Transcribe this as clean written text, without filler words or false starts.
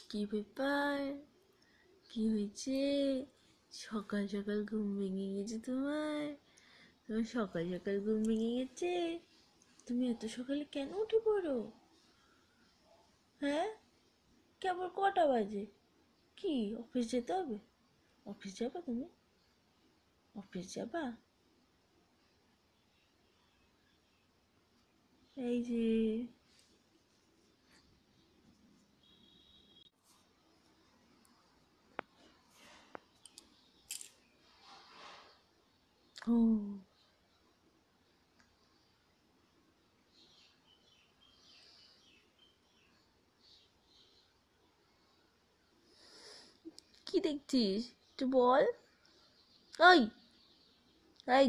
কি ব্যাপার? কি হয়েছে? সকাল সকাল ঘুম ভেঙে গেছে তোমার? তোমার সকাল সকাল ঘুম ভেঙে গেছে? তুমি এত সকালে কেন উঠে পড়ো? হ্যাঁ, কেবল কটা বাজে? কি অফিস যেতে হবে? অফিস যাবা তুমি? অফিস যাবা? এই যে ও, কি দেখছিস একটু বল। ওই, এই